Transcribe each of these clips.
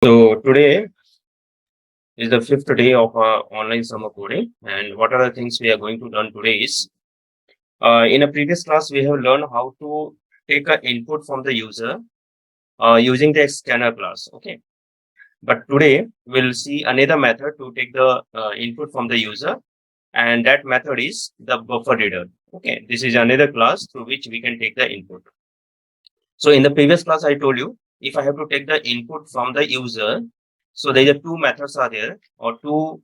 So today is the fifth day of our online summer coding, and what are the things we are going to learn today is in a previous class we have learned how to take an input from the user using the scanner class. Okay, but today we'll see another method to take the input from the user, and that method is the buffer reader. Okay, this is another class through which we can take the input. So in the previous class, I told you if I have to take the input from the user, so there are two methods are there or two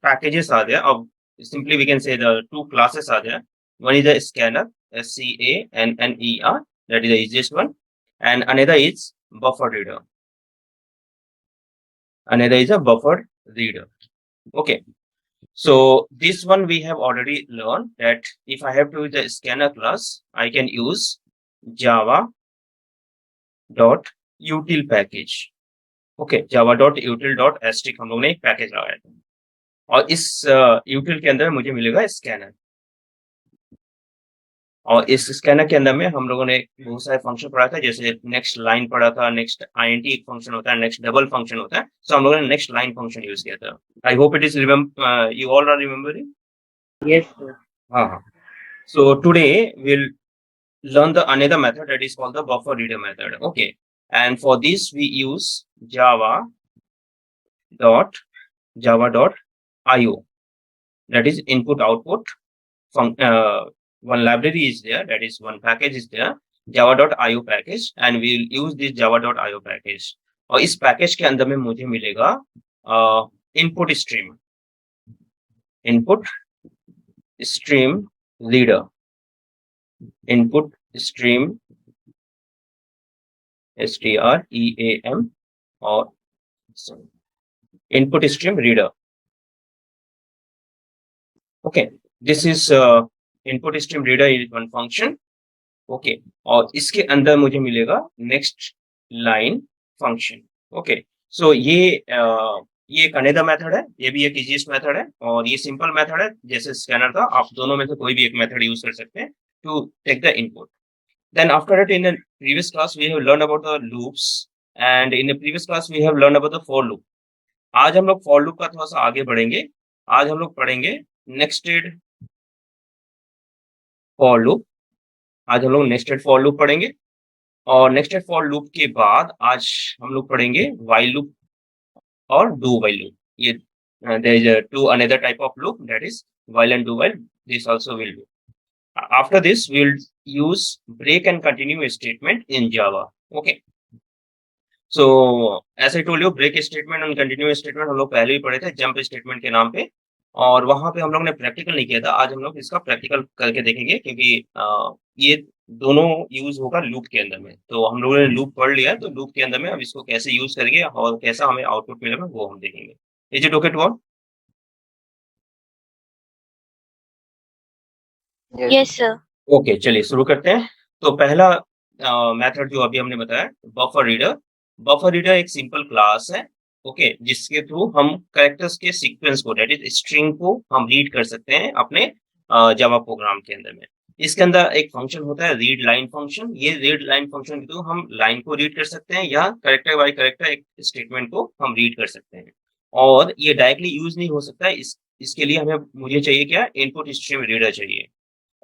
packages are there. Or simply we can say the two classes are there. One is the scanner, SCANNER, that is the easiest one, and another is buffer reader. Another is a buffer reader. Okay. So this one we have already learned that if I have to use the scanner class, I can use Java dot util package. Okay Java dot util dot asterisk हम लोग ने एक package लगाया था और इस यूटिल के अंदर मुझे मिलेगा स्कैनर और इस स्कैनर के अंदर में हम लोगों ने बहुत सारे फंक्शन पढ़ा था जैसे नेक्स्ट लाइन पढ़ा था नेक्स्ट आईएनटी एक फंक्शन होता है नेक्स्ट डबल फंक्शन होता है सो हम लोगों ने नेक्स्ट लाइन फंक्शन यूज किया था I hope it is you all are remembering Yes, sir. हाँ हाँ so today will learn the another method that is called the buffer reader method. Okay, and for this we use java.io, that is input output from one library is there, that is one package is there, java.io package, and we will use this java.io package. और इस package के अंदर में मुझे मिलेगा input stream reader, input stream STREAM और input stream reader. Okay, this is input stream reader is one function. Okay, और इसके अंदर मुझे मिलेगा next line function. Okay, so ये एक अनदर मेथड है, ये भी एक इजीएस्ट मेथड है और ये सिंपल मेथड है जैसे स्कैनर था. आप दोनों में से कोई भी एक मेथड यूज कर सकते हैं to take the input. Then after that, in the previous class, we have learned about the loops, and in the previous class, we have learned about the for loop. आज हम लोग for loop का थोड़ा सा आगे बढ़ेंगे. आज हम लोग पढ़ेंगे nested for loop. आज हम लोग nested for loop पढ़ेंगे और nested for loop के बाद आज हम लोग पढ़ेंगे while loop और do while loop. ये there is two another type of loop, that is while and do while. This also will do. After this, we'll use break and continue statement in Java. Okay. So as I told you, break statement and continue statement हम लोग पहले ही पढ़े थे jump statement के नाम पे और वहां पे हम लोग ने प्रैक्टिकल नहीं किया था. आज हम लोग इसका प्रैक्टिकल करके देखेंगे क्योंकि ये दोनों यूज होगा लूप के अंदर में. तो हम लोगों ने लूप पढ़ लिया तो लूप के अंदर में अब इसको कैसे यूज करेंगे और कैसा हमें आउटपुट मिलेगा वो हम देखेंगे. Is it okay to all? Yes, sir. Okay, चलिए शुरू करते हैं. तो पहला मेथड जो अभी हमने बताया बफर रीडर. बफर रीडर एक सिंपल क्लास है. ओके, जिसके थ्रू हम कैरेक्टर्स के सीक्वेंस को, दैट इज स्ट्रिंग को हम रीड कर सकते हैं अपने जावा प्रोग्राम के अंदर में. इसके अंदर एक फंक्शन होता है रीड लाइन फंक्शन. ये रीड लाइन फंक्शन के थ्रू हम लाइन को रीड कर सकते हैं या कैरेक्टर बाय कैरेक्टर एक स्टेटमेंट को हम रीड कर सकते हैं और ये डायरेक्टली यूज नहीं हो सकता है. इसके लिए मुझे चाहिए क्या, इनपुट स्ट्रीम रीडर चाहिए.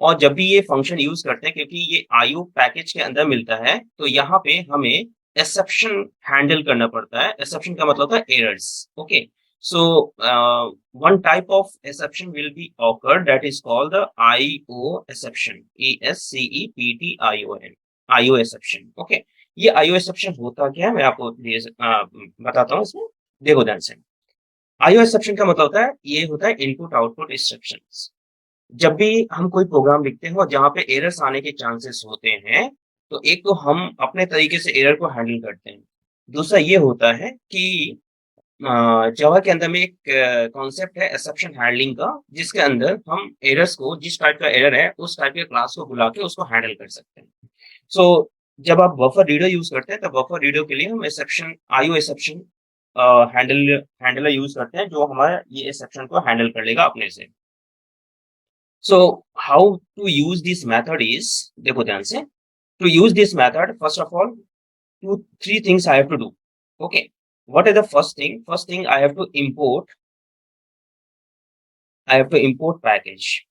और जब भी ये फंक्शन यूज करते हैं क्योंकि ये IO पैकेज के अंदर मिलता है तो यहाँ पे हमें एक्सेप्शन हैंडल करना पड़ता है. एक्सेप्शन का मतलब होता है errors. Okay, so one type of exception will be awkward that is called the IO exception, ESCEPTION, IO exception. Okay, ये IO एक्सेप्शन होता क्या है मैं आपको बताता हूँ. इसमें देखो ध्यान से. IO एक्सेप्शन का मतलब होता है, ये होता है इनपुट आउटपुट एक्सेप्शन. जब भी हम कोई प्रोग्राम लिखते हैं और जहां पे एरर्स आने के चांसेस होते हैं तो एक तो हम अपने तरीके से एरर को हैंडल करते हैं. दूसरा ये होता है कि जावा के अंदर में एक कॉन्सेप्ट है एक्सेप्शन हैंडलिंग का, जिसके अंदर हम एरर्स को, जिस टाइप का एरर है उस टाइप के क्लास को बुला के उसको हैंडल कर सकते हैं. सो जब आप बफर रीडर यूज करते हैं तो बफर रीडर के लिए हम exception, IO exception handler use करते हैं जो हमारा ये एक्सेप्शन को हैंडल कर लेगा अपने से. So how to use this method is, देखो ध्यान से. To use this method, first of all, three things I have to do. Okay, what is the first thing? First thing, I have to import package.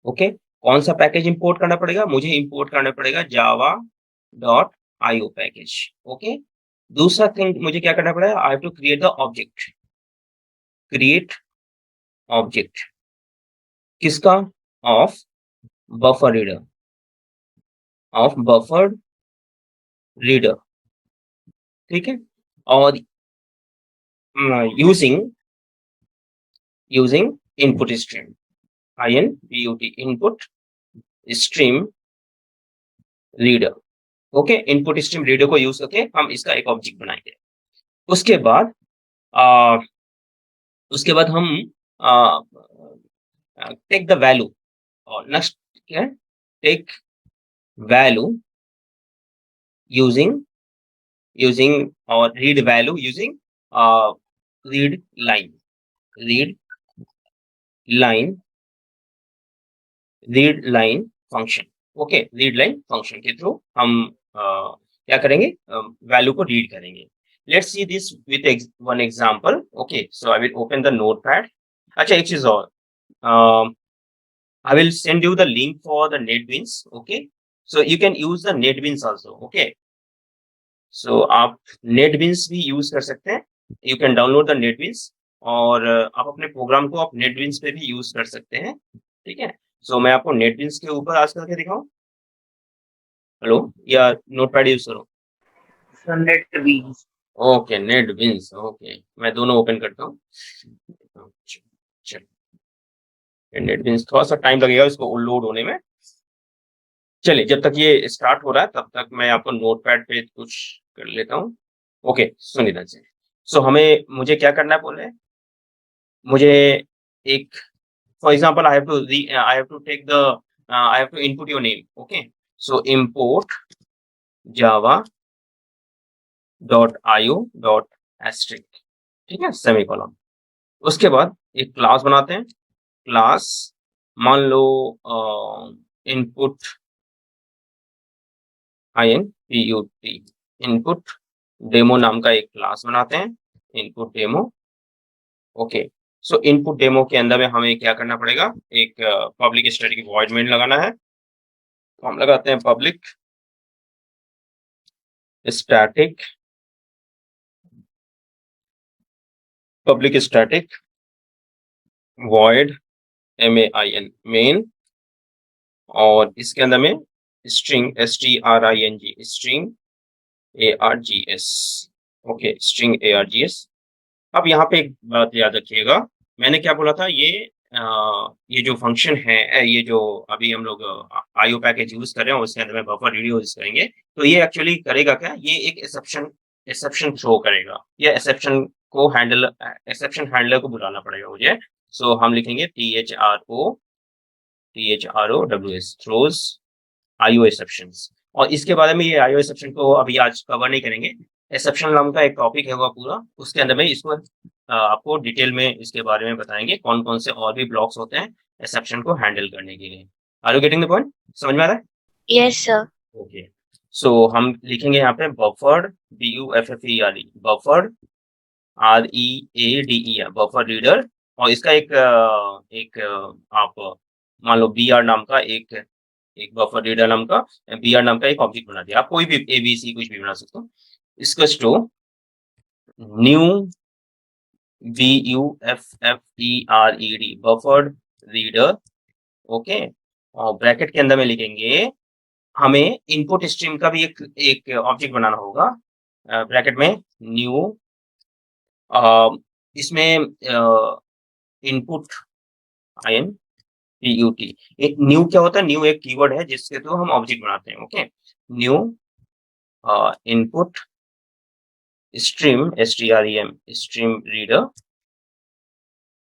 Okay, कौन सा package import करना पड़ेगा? मुझे import करना पड़ेगा java.io पैकेज. ओके, दूसरा thing मुझे क्या करना पड़ेगा? I have to create the object. Create object किसका? Of buffer reader. Of buffer reader, ठीक है. और using input stream, INPUT, input stream reader. Okay, input stream reader को यूज करके हम इसका एक ऑब्जेक्ट बनाएंगे. उसके बाद हम टेक द वैल्यू, और नेक्स्ट क्या है? टेक वैल्यू यूजिंग और read value using read line function. Okay, read line function के थ्रू हम क्या करेंगे? वैल्यू को रीड करेंगे. Let's see this with one example. Okay, so I will open the notepad. अच्छा, एक चीज और, I will send you the link for the NetBeans. Okay, so you can use the NetBeans also. Okay, so आप NetBeans भी use कर सकते हैं. You can download the NetBeans और आप अपने प्रोग्राम को आप NetBeans पे भी यूज कर सकते हैं. ठीक है, सो मैं आपको NetBeans के ऊपर आज करके दिखाऊं. हेलो, या नोटपैड यूज करो? NetBeans. Okay, NetBeans. ओके, मैं दोनों ओपन करता हूँ. NetBeans थोड़ा सा टाइम लगेगा इसको लोड होने में. चलिए, जब तक ये स्टार्ट हो रहा है तब तक मैं आपको नोटपैड पे कुछ कर लेता हूँ. ओके, सुनिए ध्यान से. सो मुझे क्या करना है बोले? मुझे एक, for example, I have to take the I have to input your name. Okay, so import java.io.asterisk. ठीक है, सेमीकोलन. उसके बाद एक क्लास बनाते हैं. क्लास मान लो इनपुट INPUT, इनपुट डेमो नाम का एक क्लास बनाते हैं. Input demo. ओके, सो इनपुट डेमो के अंदर में हमें क्या करना पड़ेगा? एक पब्लिक स्टैटिक वॉइड मेन लगाना है. तो हम लगाते हैं public static void MAIN main, और इसके अंदर में string string ARGS. Okay, string ARGS. अब यहाँ पे एक बात याद रखिएगा, मैंने क्या बोला था? ये जो फंक्शन है, ये जो अभी हम लोग IO पैकेज यूज कर रहे हैं उसके अंदर में बफर रीडर यूज करेंगे. तो ये एक्चुअली करेगा क्या? ये एक एक्सेप्शन थ्रो करेगा. ये एक्सेप्शन हैंडलर को बुलाना पड़ेगा मुझे. सो हम लिखेंगे THROWS, थ्रोज IO एक्सेप्शंस. और इसके बारे में, ये IO एक्सेप्शन को अभी आज कवर नहीं करेंगे. एक्सेप्शन नाम का एक टॉपिक है पूरा, उसके अंदर में इसको आपको डिटेल में इसके बारे में बताएंगे कौन कौन से और भी ब्लॉक्स होते हैं एक्सेप्शन को हैंडल करने के लिए. Are you getting the point? समझ में आ रहा है? Yes, sir. ओके, सो हम लिखेंगे यहाँ पे buffered, BUFFERD, buffered READER, buffer reader. और इसका एक आप मान लो BR नाम का एक बफर रीडर नाम का BR नाम का एक ऑब्जेक्ट बना दिया. आप कोई भी ABC कुछ भी बना सकते हो. इसका स्टो new BUFFERED, buffered reader. Okay, और ब्रैकेट के अंदर में लिखेंगे, हमें इनपुट स्ट्रीम का भी एक ऑब्जेक्ट बनाना होगा. ब्रैकेट में न्यू, इसमें इनपुट INPUT. एक न्यू क्या होता है? न्यू एक कीवर्ड है जिसके थ्रू हम ऑब्जेक्ट बनाते हैं. Okay, new input stream STREM, stream reader.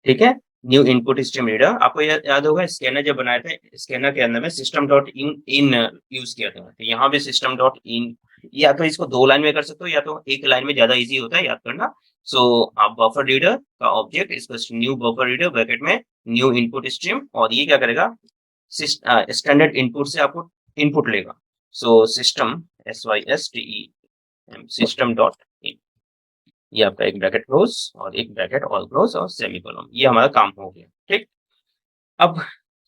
ठीक है, न्यू इनपुट स्ट्रीम रीडर. आपको याद होगा स्कैनर जब बनाए थे, स्कैनर के अंदर में system.in यूज किया था. तो यहाँ पे system.in, या तो इसको 2 लाइन में कर सकते हो या तो एक लाइन में, ज्यादा इजी होता है याद करना. सो आप बफर रीडर का ऑब्जेक्ट, इसको न्यू बफर रीडर, ब्रैकेट में न्यू इनपुट स्ट्रीम, और ये क्या करेगा? स्टैंडर्ड इनपुट से आपको इनपुट लेगा. So system SYSTEM system dot in, ये आपका एक ब्रैकेट क्लोज और एक ब्रैकेट ऑल क्लोज और सेमीकोलन, ये हमारा काम हो गया। ठीक, अब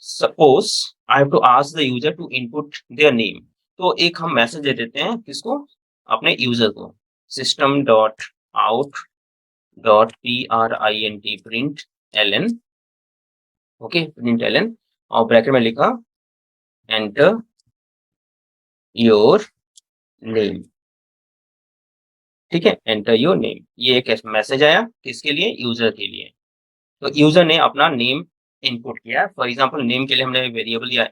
suppose I have to ask the user to input their name, तो एक हम मैसेज दे देते हैं किसको, अपने यूजर को, system dot out dot print print ln, okay print ln, और ब्रैकेट में लिखा एंटर योर नेम। ठीक है, एंटर योर नेम, ये एक मैसेज आया किसके लिए, यूजर के लिए। तो यूजर ने अपना नेम इनपुट किया। फॉर एग्जांपल नेम के लिए हमने वेरिएबल दिया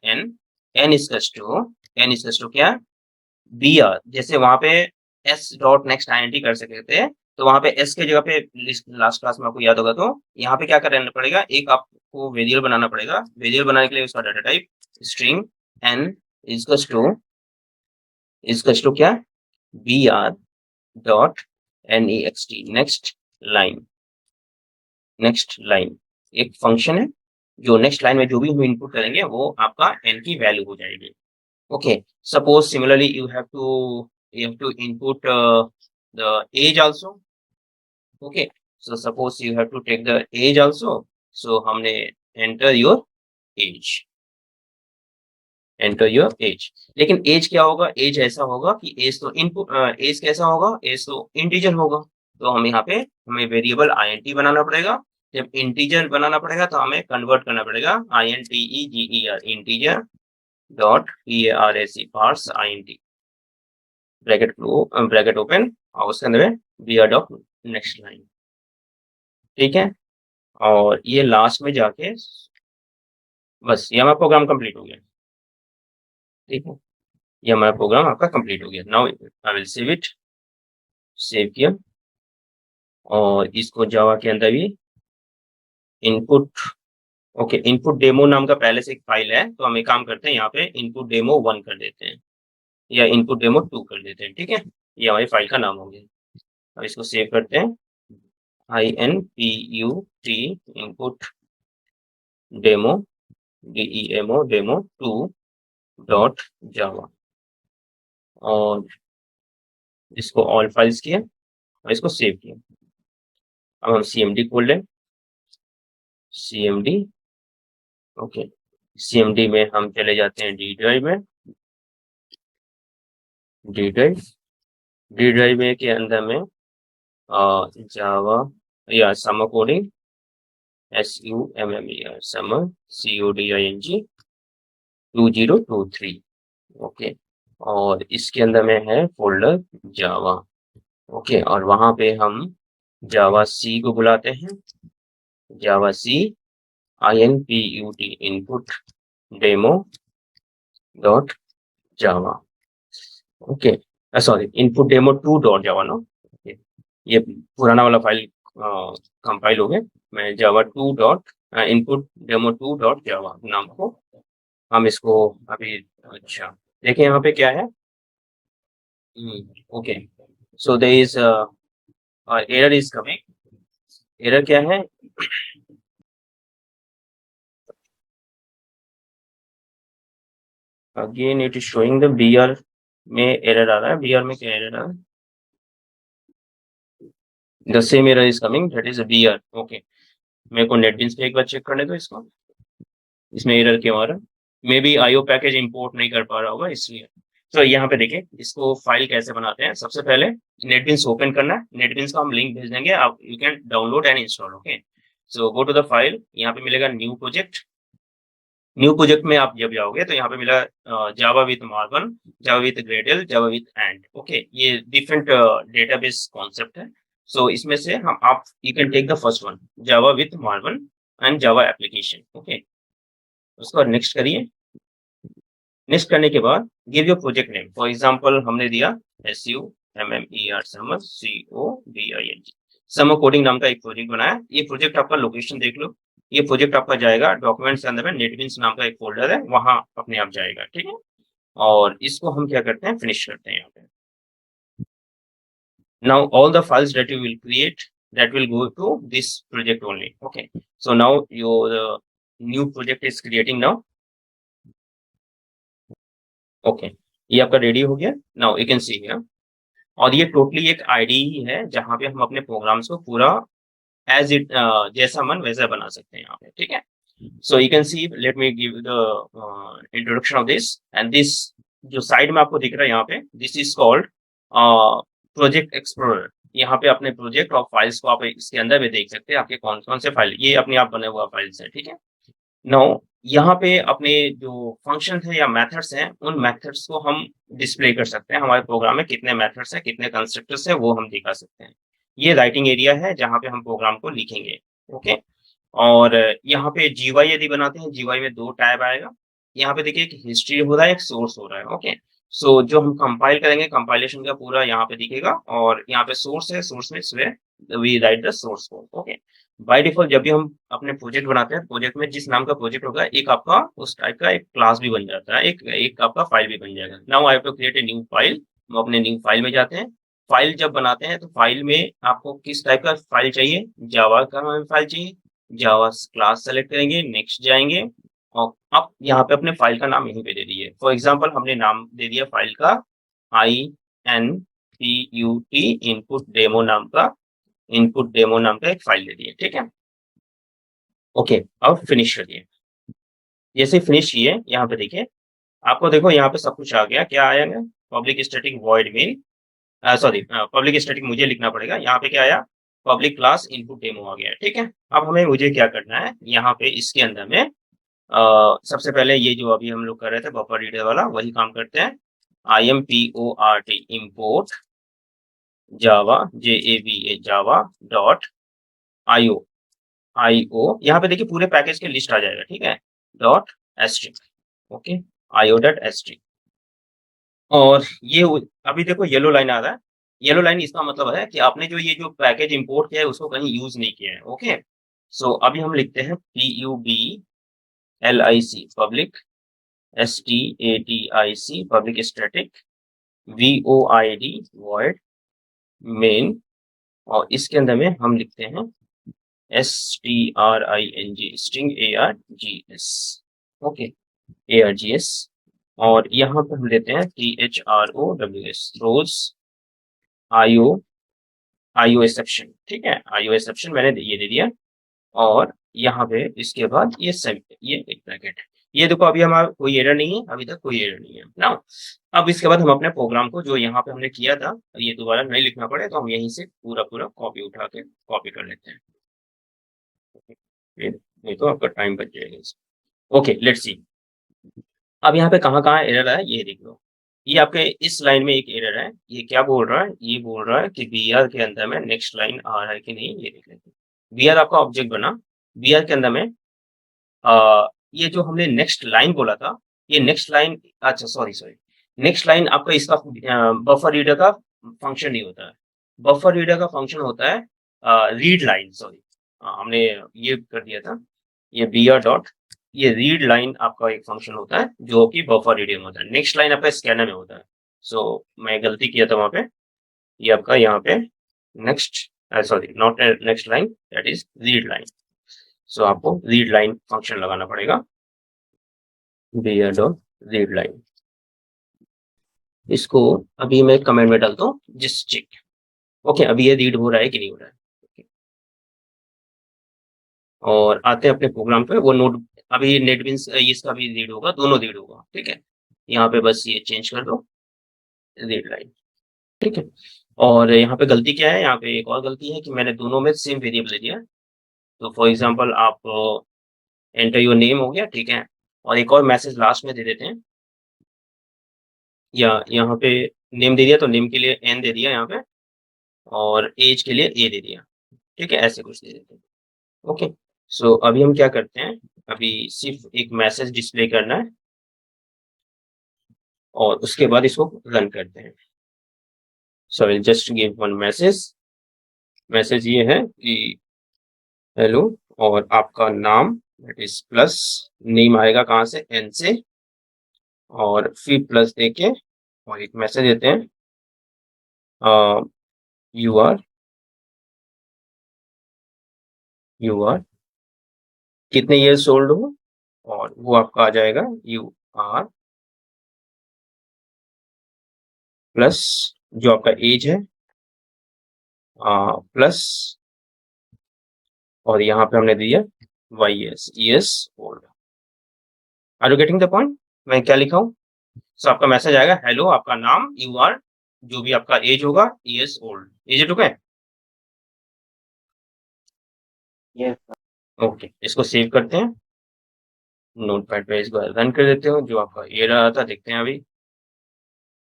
n इज टू क्या, br, जैसे वहां पे s डॉट नेक्स्ट int कर सकते थे, तो वहां पे s के जगह पे लास्ट क्लास में आपको याद होगा, तो यहाँ पे क्या करना पड़ेगा, एक आपको वेरिएबल बनाना पड़ेगा। वेरिएबल बनाने के लिए उसका data type string n is to क्या, br dot next, next line एक फंक्शन है जो नेक्स्ट लाइन में जो भी हम इनपुट करेंगे वो आपका n की वैल्यू हो जाएगी। Okay, suppose similarly you have to input the age also, okay, so suppose you have to take the age also, so हमने enter your age, लेकिन एज क्या होगा, एज ऐसा होगा कि एज तो इनपुट, एज कैसा होगा, एज तो इंटीजर होगा, तो हम यहाँ पे हमें वेरिएबल int बनाना पड़ेगा। जब इंटीजर बनाना पड़ेगा तो हमें कन्वर्ट करना पड़ेगा integer, integer dot parse int, bracket open, और उसके अंदर br डॉट नेक्स्ट लाइन। ठीक है, और ये लास्ट में जाके बस ये हमारा प्रोग्राम कंप्लीट हो गया। ठीक है, ये हमारा प्रोग्राम आपका कंप्लीट हो गया। Now I will save it, save किया, और इसको जावा के अंदर भी इनपुट, ओके, इनपुट डेमो नाम का पहले से एक फाइल है, तो हम एक काम करते हैं, यहाँ पे इनपुट डेमो 1 कर देते हैं या इनपुट डेमो 2 कर देते हैं। ठीक है, ये हमारी फाइल का नाम हो गया। अब इसको सेव करते हैं, input input demo demo 2 dot जावा, और इसको ऑल फाइल्स किया और इसको सेव किया। अब हम cmd खोल लें, cmd, ओके, cmd में हम चले जाते हैं डी ड्राइव में, डी ड्राइव में के अंदर में जावा या summer coding SUMMER summer CODING 2023, okay, और इसके अंदर में है फोल्डर जावा, ओके, और वहां पे हम जावा सी को बुलाते हैं, Java C INPUT input demo dot Java, okay, sorry input demo 2 dot Java no, ये पुराना वाला फाइल कंपाइल हो गया। मैं Java 2 dot input demo 2 dot Java नाम को हम इसको अभी, अच्छा देखिए यहाँ पे क्या है, okay, so there is error is coming, error क्या है, again it is showing the BR में एरर आ रहा है, BR में क्या एरर आ रहा है, the same error is coming, that is BR, okay, मेरे को नेटबीन्स पे एक बार चेक करने दो इसको, इसमें एरर क्यों आ रहा है, may be IO package import नहीं कर पा रहा होगा इसलिए। तो यहाँ पे देखिए इसको फाइल कैसे बनाते हैं, सबसे पहले नेटबीन्स ओपन करना है, नेटबीन्स का हम लिंक भेज देंगे, आप you can download and install, okay, so go to the file, यहाँ पे मिलेगा न्यू प्रोजेक्ट, न्यू प्रोजेक्ट में आप जब जाओगे तो यहाँ पे मिला जावा विथ मार्वन, Java with Gradle, Java with Ant, okay, ये डिफरेंट डेटाबेस कॉन्सेप्ट है। सो इसमें से हम आप you can take the first one, Java with मार्वन एंड जावा एप्लीकेशन, ओके, उसको नेक्स्ट करिए। नेक्स्ट करने के बाद give your project name, for example हमने दिया SUMMER summer CODING, summer coding नाम का एक प्रोजेक्ट बनाया। ये प्रोजेक्ट आपका लोकेशन देख लो, ये प्रोजेक्ट आपका जाएगा डॉक्यूमेंट्स के अंदर में, नेटबीन्स नाम का एक फोल्डर है, वहां अपने आप जाएगा। ठीक है, और इसको हम क्या करते हैं, फिनिश करते हैं यहाँ पे। Now all the files that you will create that will go to this project only, okay, so now your new project is creating now, okay, ये आपका रेडी हो गया। Now you can see here और ये totally एक ID ही है जहाँ पे हम अपने प्रोग्राम्स को पूरा एज इट जैसा मन वैसा बना सकते हैं यहाँ पे, ठीक है। So you can see, let me give the introduction of this and this, जो साइड में आपको दिख रहा है यहाँ पे, this is called project explorer. यहाँ पे अपने प्रोजेक्ट और फाइल्स को आप इसके अंदर भी देख सकते हैं, आपके कौन कौन से फाइल, ये अपने आप बने हुआ फाइल्स है, ठीक है। नाउ यहाँ पे अपने जो फंक्शन है या मेथड्स हैं, उन मेथड्स को हम डिस्प्ले कर सकते हैं। हमारे प्रोग्राम में कितने मेथड्स हैं, कितने कंस्ट्रक्टर्स हैं, वो हम दिखा सकते हैं। ये राइटिंग एरिया है जहाँ पे हम प्रोग्राम को लिखेंगे, ओके। और यहाँ पे जीवाई यदि बनाते हैं, जीवाई में दो टैब आएगा। यहाँ पे देखिए, एक हिस्ट्री हो रहा है, एक सोर्स हो रहा है, ओके। सो जो हम कंपाइल करेंगे, कंपाइलेशन का पूरा यहाँ पे दिखेगा, और यहाँ पे सोर्स है, सोर्स में we write the source code, okay. By default जब भी हम अपने प्रोजेक्ट बनाते हैं, प्रोजेक्ट में जिस नाम का प्रोजेक्ट होगा, एक आपका उस टाइप का एक क्लास भी बन जाता है, एक एक आपका फाइल भी बन जाएगा। Now I have to create a new file. हम अपने न्यू फाइल में जाते हैं। फाइल जब बनाते हैं तो फाइल में आपको किस टाइप का फाइल चाहिए, जावा का हमें फाइल चाहिए, जावा क्लास सेलेक्ट करेंगे, नेक्स्ट जाएंगे, और अब यहाँ पे अपने फाइल का नाम यहीं पे दे दिए। फॉर एग्जांपल हमने नाम दे दिया फाइल का INPUT, इनपुट डेमो नाम का एक फाइल दे दिए, ठीक है। ओके, अब फिनिश कर दिए। जैसे फिनिश किए, यहाँ पे देखिए, आपको देखो यहाँ पे सब कुछ आ गया। क्या आएगा? Public static void main, sorry, public static मुझे लिखना पड़ेगा। यहाँ पे क्या आया? पब्लिक क्लास इनपुट डेमो आ गया, ठीक है। अब हमें मुझे क्या करना है, यहाँ पे इसके अंदर में सबसे पहले ये जो अभी हम लोग कर रहे थे बफर रीडर वाला, वही काम करते हैं। IMPORT इम्पोर्ट जावा, JAVA जावा डॉट IO, यहाँ पे देखिए पूरे पैकेज के लिस्ट आ जाएगा, ठीक है, dot asterisk, okay, IO dot asterisk. और ये अभी देखो येलो लाइन आ रहा है। येलो लाइन इसका मतलब है कि आपने जो ये जो पैकेज इंपोर्ट किया है उसको कहीं यूज नहीं किया है, ओके। सो अभी हम लिखते हैं PUBLIC public, STATIC public static, VOID void main, और इसके अंदर में हम लिखते हैं STRING string ARGS, okay, ARGS। और यहाँ पे हम लेते हैं THROWS रोज IO एक्सेप्शन, ठीक है, IO एक्सेप्शन मैंने ये दे दिया। और यहाँ पे इसके बाद ये सब, ये एक ब्रैकेट। ये देखो अभी हमारा कोई एरर नहीं है, अभी तक कोई एरर नहीं है ना। अब इसके बाद हम अपने प्रोग्राम को जो यहाँ पे हमने किया था, ये दोबारा नहीं लिखना पड़े, तो हम यहीं से पूरा पूरा कॉपी उठा के कॉपी कर लेते हैं। नहीं तो आपका टाइम बच जाएगा। ओके, लेट्स सी। अब यहाँ पे कहाँ कहाँ एरर है ये देख लो। ये आपके इस लाइन में एक एरर है। ये क्या बोल रहा है? ये बोल रहा है कि बीआर के अंदर में नेक्स्ट लाइन आ रहा है कि नहीं, ये देख लेते हैं। बीआर आपका ऑब्जेक्ट बना, बीआर के अंदर में ये जो हमने नेक्स्ट लाइन बोला था, ये नेक्स्ट लाइन, अच्छा सॉरी सॉरी, नेक्स्ट लाइन आपका इसका बफर रीडर का फंक्शन नहीं होता है। बफर रीडर का फंक्शन होता है रीड लाइन, सॉरी, हमने ये कर दिया था, ये बीआर डॉट, ये रीड लाइन आपका एक फंक्शन होता है जो कि बफर रीडिंग में होता है। नेक्स्ट लाइन आपका स्कैनर में होता है। सो मैं गलती किया था वहां पे, ये आपका यहाँ पे next, sorry not next line, that is read line. So आपको रीड लाइन फंक्शन लगाना पड़ेगा, बीआर डॉट रीड लाइन। इसको अभी मैं कमेंट में डालता हूँ, जस्ट चेक। ओके, अभी ये रीड हो रहा है कि नहीं हो रहा है। Okay. और आते हैं अपने प्रोग्राम पे। वो नोट अभी नेटबीन्स इसका भी रीड होगा, दोनों रीड होगा, ठीक है। यहाँ पे बस ये चेंज कर दो, रीड लाइन, ठीक है। और यहाँ पे गलती क्या है, यहाँ पे एक और गलती है कि मैंने दोनों में सेम वेरिएबल दे दिया। तो फॉर एग्जांपल आप एंटर योर नेम हो गया, ठीक है, और एक और मैसेज लास्ट में दे देते हैं, या यहाँ पे नेम दे दिया तो नेम के लिए एन दे दिया यहाँ पे, और एज के लिए ए दे दिया, ठीक है, ऐसे कुछ दे देते हैं। ओके, सो अभी हम क्या करते हैं, अभी सिर्फ एक मैसेज डिस्प्ले करना है, और उसके बाद इसको रन करते हैं। So will just give one message. Message ये है कि हेलो, और आपका नाम, दैट इज प्लस, नेम आएगा कहाँ से, एन से, और फिर प्लस देके और एक मैसेज देते हैं, यू आर, यू आर कितने ईयर्स ओल्ड हो, और वो आपका आ जाएगा यू आर प्लस जो आपका एज है प्लस, और यहाँ पे हमने दिया years old। Are you getting the point? मैं क्या लिखा हूँ? सो आपका मैसेज आएगा, हेलो, आपका नाम, यू आर, जो भी आपका एज होगा, years old। Is it okay? Yes, sir. Okay, इसको सेव करते हैं, नोटपैड पे इसको रन कर देते हो। जो आपका एरर आता था देखते हैं अभी।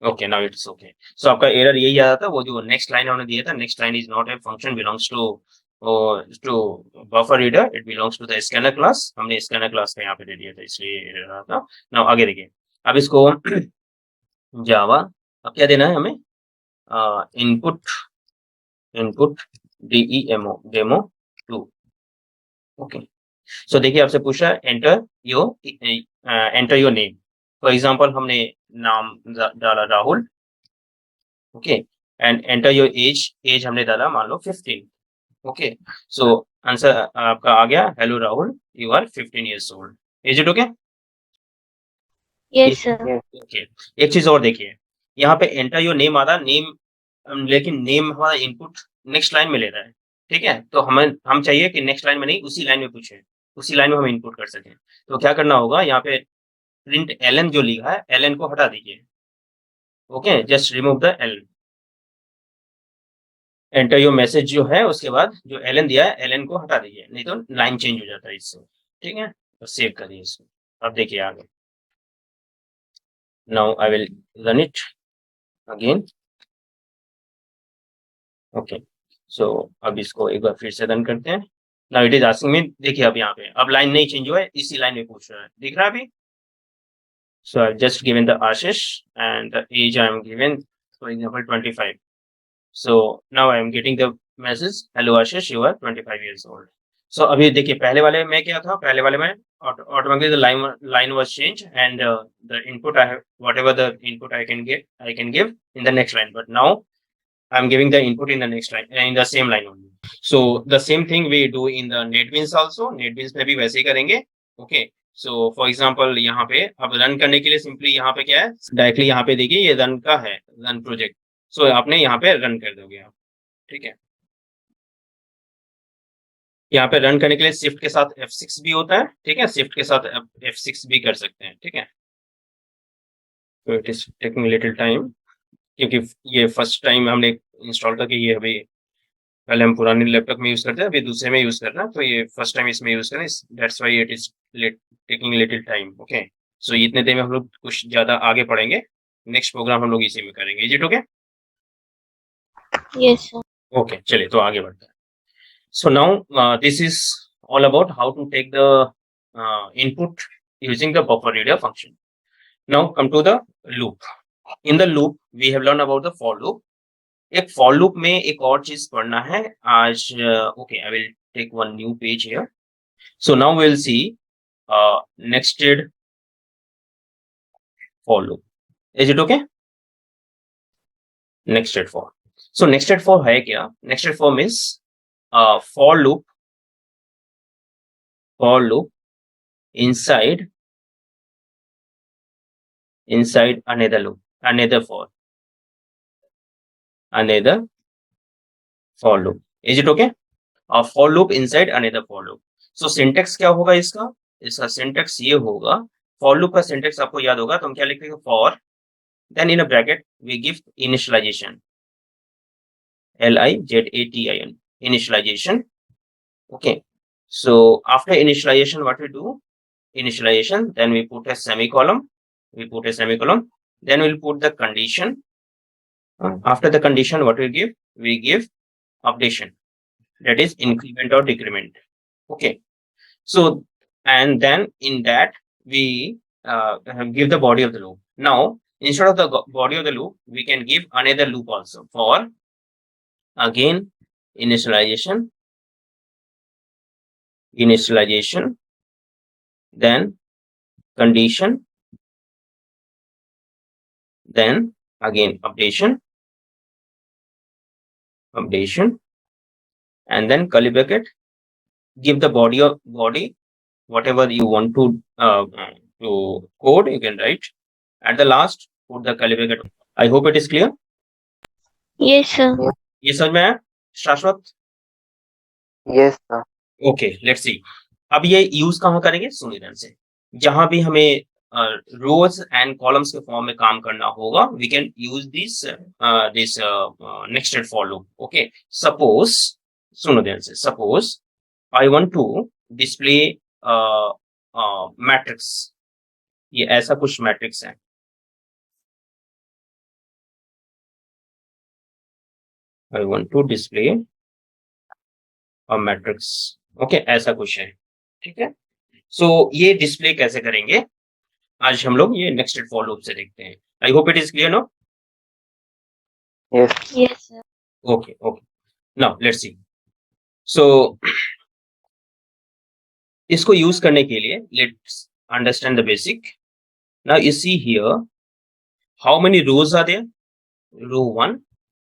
Okay, now it's okay. So आपका एरर यही आ रहा था, वो जो नेक्स्ट लाइन हमने दिया था, next line is not a function belongs to buffer reader, it belongs to the scanner class. हमने स्कैनर क्लास का यहाँ पे दे दिया था, इसलिए एरर आ रहा था। नाउ आगे देखिए, अब इसको जावा, अब क्या देना है हमें? Input input demo 2। ओके, सो देखिए आपसे पूछा है enter your name. For example हमने नाम डाला Rahul, okay, and enter your age हमने डाला मान लो 15। ओके, सो आंसर आपका आ गया, hello Rahul, you are 15 years old। Is it okay? Yes, sir. Okay, एक चीज और देखिए, यहाँ पे एंटर योर नेम आ रहा, नेम, लेकिन नेम हमारा इनपुट नेक्स्ट लाइन में ले रहा है। ठीक है, तो हम चाहिए कि नेक्स्ट लाइन में नहीं, उसी लाइन में पूछे, उसी लाइन में हम इनपुट कर सकें। तो क्या करना होगा, यहाँ पे प्रिंट एलन जो लिखा है, एलन को हटा दीजिए। Okay, just remove the ln. Enter your message जो है, उसके बाद जो एलन दिया है, एलन को हटा दीजिए, नहीं तो लाइन चेंज हो जाता है इससे। ठीक है, तो सेव करिए इसको। अब देखिए आगे, now I will run it again. Okay, so अब इसको एक बार फिर से रन करते हैं। Now it is asking me, देखिए अब यहाँ पे अब लाइन नहीं चेंज हुआ है, इसी लाइन में पूछ रहा है, दिख रहा है अभी? So I just given the Ashish and the age I am given, for example 25। So now I am getting the message, hello Ashish, you are 25 years old। So अभी देखिए, पहले वाले में क्या था, पहले वाले में automatically the line was changed and the input I have, whatever the input I can give in the next line, but now I'm giving the input in the next line, in the same line only। So the same thing we do in the NetBeans also, NetBeans में भी वैसे ही करेंगे। Okay, so for example यहाँ पे अब run करने के लिए सिंपली यहाँ पे क्या है, डायरेक्टली यहाँ पे देखिए, ये रन का है, रन प्रोजेक्ट। सो आपने यहाँ पे रन कर दोगे आप। ठीक है, यहाँ पे रन करने के लिए शिफ्ट के साथ F6 भी होता है। ठीक है, शिफ्ट के साथ F6 भी कर सकते हैं। ठीक है, तो it is taking little time, क्योंकि ये फर्स्ट टाइम हमने इंस्टॉल करके, ये अभी पहले हम पुराने लैपटॉप में यूज करते हैं, अभी दूसरे में यूज कर रहे हैं, तो ये फर्स्ट टाइम इसमें यूज करें, that's why it is taking little time. Okay, so इतने देर में हम लोग कुछ ज्यादा आगे पढ़ेंगे, नेक्स्ट प्रोग्राम हम लोग इसी में करेंगे। Is it okay? Yes, sir. Okay, चलिए तो आगे बढ़ते हैं। So now this is all about how to take the input using the buffer reader function. Now come to the loop. In the loop we have learned about the for loop. एक for loop में एक और चीज पढ़ना है आज। Okay, I will take one new page here. So now we'll see nested for loop. Is it okay? Nested for. So nested for है क्या? Nested for means for loop inside another loop, another for loop। Is it okay? A for loop inside another for loop। So syntax क्या होगा इसका? इसका syntax ये होगा, for loop का syntax आपको याद होगा, तो हम क्या लिखेंगे, for, then in a bracket we give initialization, LIZATIN, initialization। Okay, so after initialization what we do, initialization, then we put a semicolon, then we'll put the condition। After the condition what we give updation, that is increment or decrement। Okay, so and then in that we give the body of the loop। Now instead of the body of the loop we can give another loop also, for again initialization, then condition, then again updation, and then curly bracket, give the body whatever you want to code, you can write at the last, put the curly bracket। I hope it is clear। Yes, sir. ये समझ में आया शाश्वत? Yes, sir. Okay, let's सी। अब ये use कहाँ करेंगे? सुनिए ध्यान से। जहां भी हमें रोज एंड कॉलम्स के फॉर्म में काम करना होगा, we can use this nested for loop. Okay, suppose, सुनो ध्यान से, suppose I want to display matrix. ये ऐसा कुछ मैट्रिक्स है। I want to display a matrix. Okay, ऐसा कुछ है, ठीक है। सो ये डिस्प्ले कैसे करेंगे, आज हम लोग ये नेस्टेड फॉर लूप से देखते हैं। I hope it is clear no. Yes. Yes, sir. Okay, okay. Now let's see. So इसको यूज करने के लिए let's understand the basic. Now you see here how many rows are there? Row 1,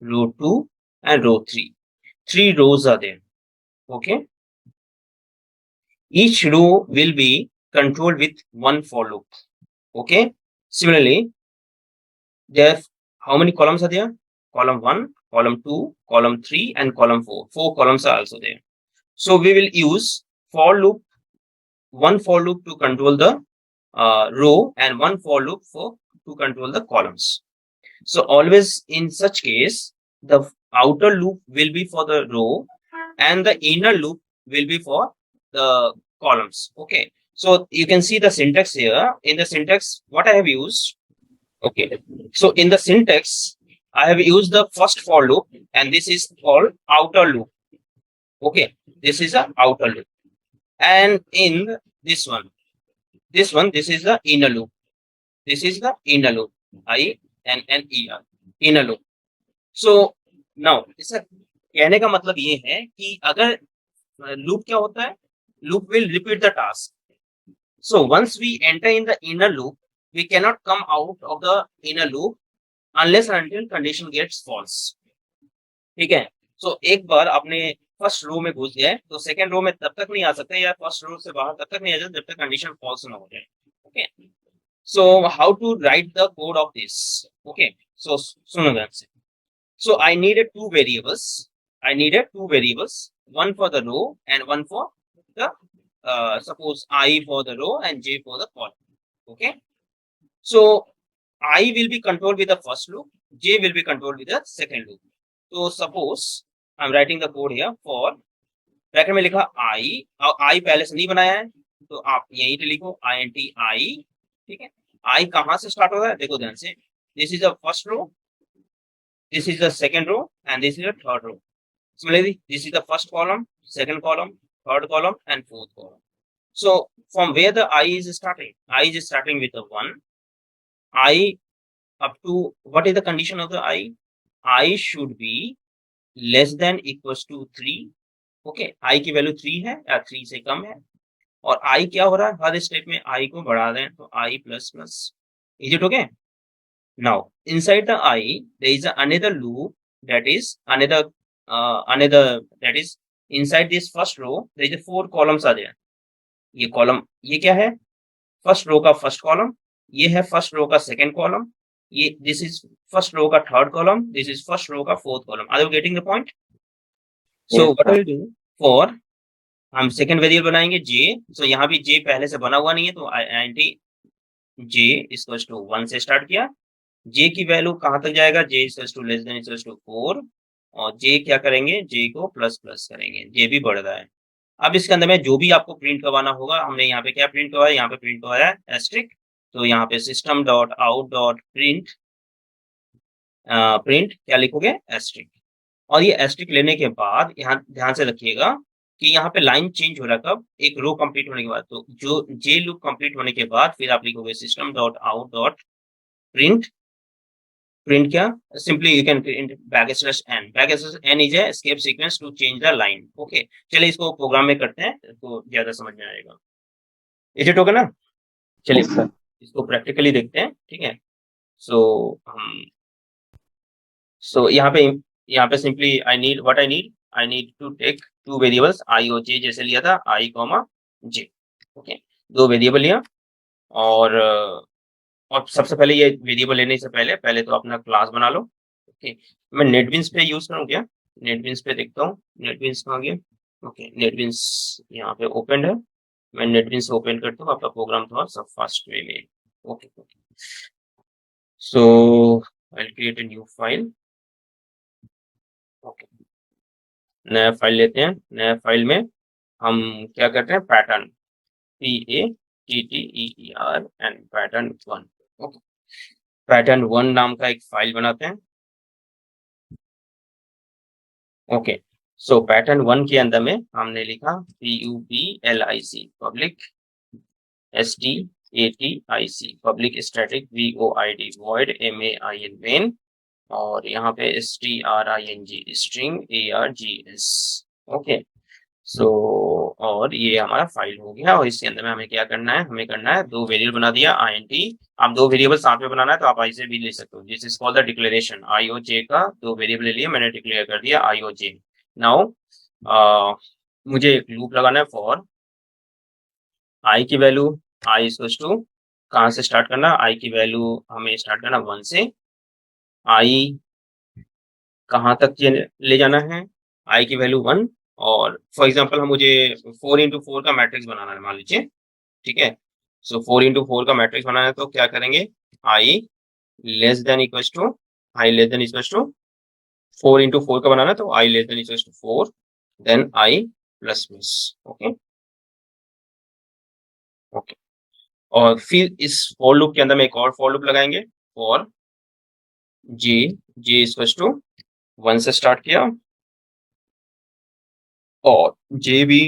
row 2 and row 3. 3 rows are there. Okay. Each row will be controlled with one for loop. Okay. Similarly, there how many columns are there? Column 1, column 2, column 3 and column 4. 4 columns are also there. So we will use for loop, one for loop to control the row and one for loop to control the columns. So always in such case, the outer loop will be for the row and the inner loop will be for the columns. Okay. So you can see the syntax here. In the syntax, what I have used. Okay. So in the syntax, I have used the first for loop and this is called outer loop. Okay. This is a outer loop. And in this one, this is the inner loop. This is the inner loop. INNER, inner loop. So now इसका कहने का मतलब ये है कि अगर loop क्या होता है, loop will repeat the task. So once we enter in the inner loop, we cannot come out of the inner loop unless and until condition gets false. ठीक है। So एक बार आपने फर्स्ट रो में घुस गए तो सेकंड रो में तब तक नहीं आ सकते, या फर्स्ट रो से बाहर तब तक नहीं आ जाते जब तक कंडीशन फॉल्स ना हो जाए। Okay, so how to write the code of this? Okay, so सुनो ध्यान से। So I needed two variables. I needed two variables, one for the row and one for the suppose I for the row and j for the column. Okay. So I will be controlled with the first loop, j will be controlled with the second loop. So suppose I'm writing the code here for bracket में लिखा I, और I पहले से नहीं बनाया है तो आप यहीं पे लिखो INT I, ठीक है। I कहाँ से स्टार्ट होता है देखो ध्यान से, this is the first row, this is the second row and this is the third row. Similarly, this is the first column, second column, third column and fourth column. So from where the I is starting? I is starting with the 1. I up to, what is the condition of the I? I should be less than equals to 3. Okay, I की value 3 है या 3 से कम है, और I क्या हो रहा है, हर स्टेप में I को बढ़ा दें तो I plus plus. Is it okay? Now, inside the I, there is another loop that is another that is inside this first row. There is 4 columns are there. ये कॉलम ये क्या है? First row का first column, ये है first row का second column, ये this is first row का third column, this is first row का fourth column. Are you getting the point? So what I will do for, हम second variable बनाएंगे j। So यहाँ भी j पहले से बना हुआ नहीं है तो INT j इक्वल्स टू 1 से स्टार्ट किया। j की वैल्यू कहां तक जाएगा? j equals to less than equals to 4, और j क्या करेंगे? j को प्लस प्लस करेंगे, j भी बढ़ रहा है। अब इसके अंदर में जो भी आपको प्रिंट करवाना होगा, हमने यहाँ पे क्या प्रिंट करवाया? यहाँ पे प्रिंट करवाया एस्ट्रिक, तो यहाँ पे system dot out dot print, print क्या लिखोगे? एस्ट्रिक। और ये एस्ट्रिक लेने के बाद यहाँ ध्यान से रखिएगा कि यहाँ पे लाइन चेंज हो रहा है कब? एक रो कंप्लीट होने के बाद। तो जो जे लूप कंप्लीट होने के बाद फिर आप लिखोगे system dot out dot print, print क्या? Simply you can print backslash n is a escape sequence to change the line. Okay, चलिए इसको प्रोग्राम में करते हैं तो ज्यादा समझ में आएगा। इज इट ओके ना? चलिए इसको प्रैक्टिकली देखते हैं, ठीक है। सो यहाँ पे simply I need to take 2 variables I और J, जैसे लिया था I, J। ओके, 2 वेरिएबल लिया, और सबसे पहले ये वेरिएबल लेने से पहले तो अपना क्लास बना लो। ओके, मैं नेटबीन्स पे यूज करूँ क्या? नेटबीन्स पे देखता हूँ, नेटबीन्स कहाँ गया? ओके, नेटबीन्स यहाँ पे ओपन है, मैं नेटबीन्स ओपन करता हूँ, आपका प्रोग्राम थोड़ा सा फास्ट वे में। Okay, so I create a new file. Okay, नया फाइल लेते हैं, नया फाइल में हम क्या करते हैं, pattern, PATTERN, pattern 1। Okay, pattern 1 नाम का एक फाइल बनाते हैं। ओके, सो पैटर्न 1 के अंदर में हमने लिखा PUBLIC, public, STATIC, public static, VOID, void, MAIN, main, और यहाँ पे STRING, स्ट्रिंग, ARGS। ओके, सो और ये हमारा फाइल हो गया, और इसके अंदर में हमें क्या करना है, हमें करना है 2 वेरिएबल बना दिया INT। आप 2 वेरिएबल साथ में बनाना है तो आप ऐसे भी ले सकते हो, this is called the declaration. IOJ का 2 वेरिएबल ले लिया मैंने, डिक्लेयर कर दिया IOJ। नाउ मुझे एक लूप लगाना है फॉर आई की वैल्यू, आई इक्वल्स टू, कहाँ से स्टार्ट करना, आई की वैल्यू हमें स्टार्ट करना 1 से, आई कहाँ तक ले जाना है, आई की वैल्यू 1, और फॉर एग्जांपल हम मुझे 4x4 का मैट्रिक्स बनाना है मान लीजिए, ठीक है। सो 4x4 का मैट्रिक्स बनाना है तो क्या करेंगे, I less than equals to, I less than equals to, 4x4 का बनाना है तो I less than equals to 4, then I plus plus. Okay, okay, और फिर इस फॉर लूप के अंदर में एक और फॉर लूप लगाएंगे, for J, J equals to 1 से स्टार्ट किया, और जे भी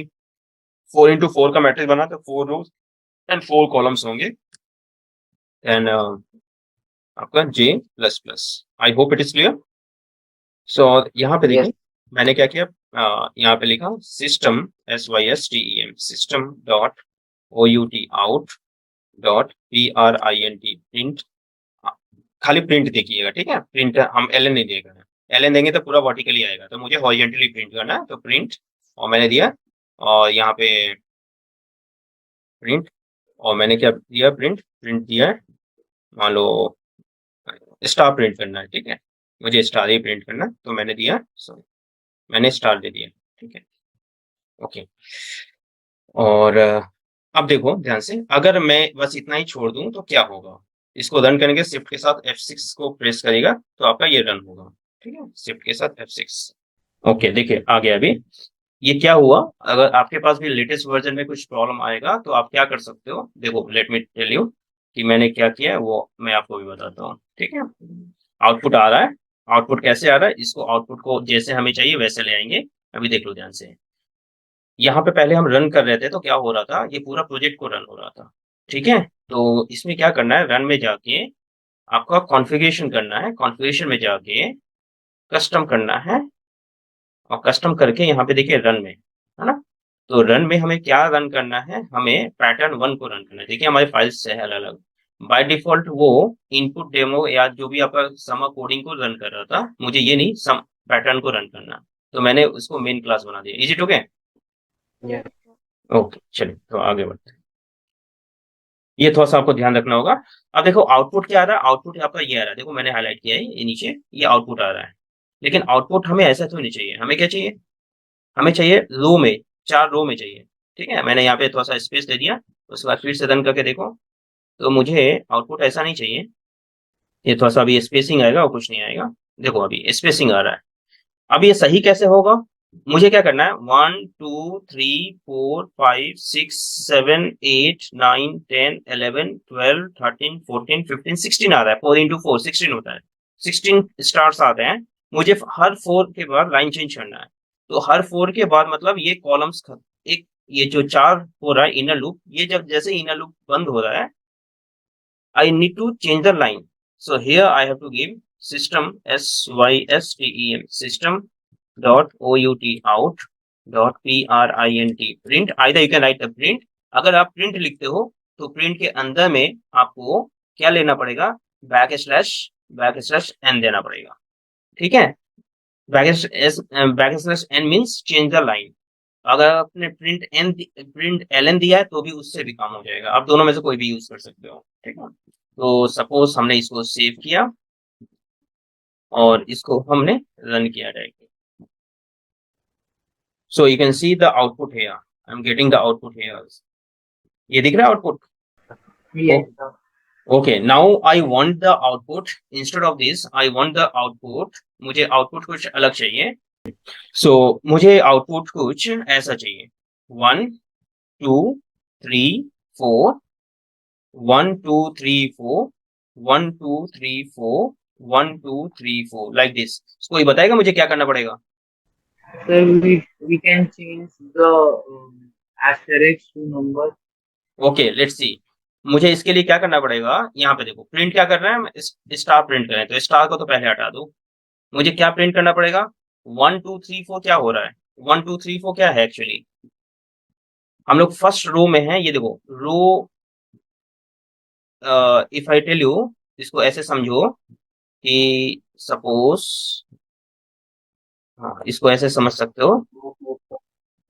4x4 का मैट्रिक्स बना तो 4 रोज एंड 4 कॉलम्स होंगे, एंड आपका J plus plus. I hope it is clear. So यहाँ पे देखिए Yes. मैंने क्या किया, यहाँ पे लिखा system, SYSTEM, system dot OUT out dot PRINT, print, खाली प्रिंट देखिएगा, ठीक है, प्रिंट हम LN नहीं देगा, LN देंगे तो पूरा वर्टिकली आएगा, तो मुझे हॉरिजॉन्टली प्रिंट करना है तो प्रिंट, और मैंने दिया, और यहाँ पे प्रिंट, और मैंने क्या दिया, प्रिंट, प्रिंट दिया है, मान लो स्टार प्रिंट करना है, ठीक है, मुझे स्टार ही प्रिंट करना, तो मैंने दिया, सॉरी मैंने स्टार दे दिया, ठीक है। ओके, और अब देखो ध्यान से, अगर मैं बस इतना ही छोड़ दूं तो क्या होगा, इसको रन करेंगे, शिफ्ट के साथ F6 को प्रेस करेगा तो आपका ये रन होगा, ठीक है, शिफ्ट के साथ F6। ओके, देखिए आ गया अभी, ये क्या हुआ, अगर आपके पास भी लेटेस्ट वर्जन में कुछ प्रॉब्लम आएगा तो आप क्या कर सकते हो, देखो लेट मी टेल यू कि मैंने क्या किया है, वो मैं आपको भी बताता हूँ, ठीक है। आउटपुट आ रहा है, आउटपुट कैसे आ रहा है, इसको आउटपुट को जैसे हमें चाहिए वैसे ले आएंगे। अभी देख लो ध्यान से, यहाँ पे पहले हम रन कर रहे थे तो क्या हो रहा था, ये पूरा प्रोजेक्ट को रन हो रहा था, ठीक है। तो इसमें क्या करना है, रन में जाके आपका कॉन्फ़िगरेशन करना है, कॉन्फ़िगरेशन में जाके कस्टम करना है, और कस्टम करके यहाँ पे देखिए रन में, है ना, तो रन में हमें क्या रन करना है, हमें पैटर्न 1 को रन करना है। देखिए हमारी फाइल्स है अलग अलग, बाय डिफॉल्ट वो इनपुट डेमो या जो भी आपका समा कोडिंग को रन कर रहा था, मुझे ये नहीं सम पैटर्न को रन करना, तो मैंने उसको मेन क्लास बना दिया। Is it okay? Yes. Okay, चलिए तो आगे बढ़ते हैं, ये थोड़ा सा आपको ध्यान रखना होगा। अब देखो आउटपुट क्या आ रहा है, आउटपुट आपका ये आ रहा है, देखो मैंने हाईलाइट किया है ये नीचे, ये आउटपुट आ रहा है, लेकिन आउटपुट हमें ऐसा तो नहीं चाहिए, हमें क्या चाहिए, हमें चाहिए रो में, 4 रो में चाहिए, ठीक है। मैंने यहाँ पे थोड़ा सा स्पेस दे दिया, उसके बाद फिर से रन करके देखो, तो मुझे आउटपुट ऐसा नहीं चाहिए, ये थोड़ा सा अभी स्पेसिंग आएगा और कुछ नहीं आएगा, देखो अभी स्पेसिंग आ रहा है। अब ये सही कैसे होगा, मुझे क्या करना है, 1 2 3 4 5 6 7 8 9 10 11 12 13 14 15 16 आ रहा है, 4 into 4 16 होता है, 16 स्टार्स आते हैं। मुझे हर 4 के बाद लाइन चेंज करना है, तो हर 4 के बाद मतलब ये कॉलम्स, एक ये जो 4 हो रहा है इनर लूप, ये जब जैसे इनर लूप बंद हो रहा है, I need to change the line. So here I have to give system, SYSTEM, system dot out out dot print, print, either you can write the print, अगर आप print लिखते हो तो print के अंदर में आपको क्या लेना पड़ेगा, बैक स्लैश n देना पड़ेगा, ठीक है। Back slash n means change the line, अगर आपने प्रिंट ln दिया है तो भी उससे भी काम हो जाएगा, आप दोनों में से कोई भी यूज कर सकते हो, ठीक है। तो सपोज हमने इसको सेव किया, और इसको हमने रन किया directly. So you can see the output here, I am getting the output here. ये दिख रहा है output? Yes, sir. Okay, now I want the output, instead of this I want the output, मुझे output कुछ अलग चाहिए। सो मुझे output कुछ ऐसा चाहिए, 1 2 3 4, 1 2 3 4, 1 2 3 4, 1 2 3 4, लाइक दिस। कोई बताएगा मुझे क्या करना पड़ेगा? Sir, we can change the asterisk to number. Okay, let's सी। मुझे इसके लिए क्या करना पड़ेगा? यहाँ पे देखो, प्रिंट क्या कर रहे हैं, स्टार प्रिंट करें, तो स्टार को तो पहले हटा दो। मुझे क्या प्रिंट करना पड़ेगा? 1 2 3 4 क्या हो रहा है? 1 2 3 4 क्या है एक्चुअली? हम लोग फर्स्ट रो में हैं, ये देखो रो। इफ आई टेल यू, इसको ऐसे समझो कि सपोज, हाँ इसको ऐसे समझ सकते हो,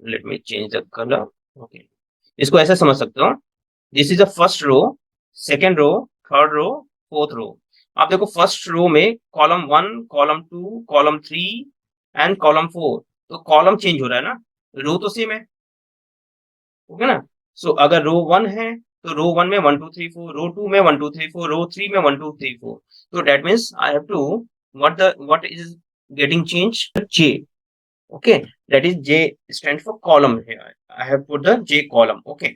let me change the colour. Okay, इसको ऐसे समझ सकते हो, this is the first row, second row, third row, fourth row. आप देखो फर्स्ट रो में column 1, column 2, column 3 and column 4, तो कॉलम चेंज हो रहा है ना, रो तो सेम है, ओके ना? सो अगर रो 1 है तो रो 1 में 1 2 3 4, रो 2 में 1 2 3 4, रो 3 में 1 2 3 4, तो that means I have to, what is getting changed? J. Okay, that is J stands for column here. I have put the J column. Okay,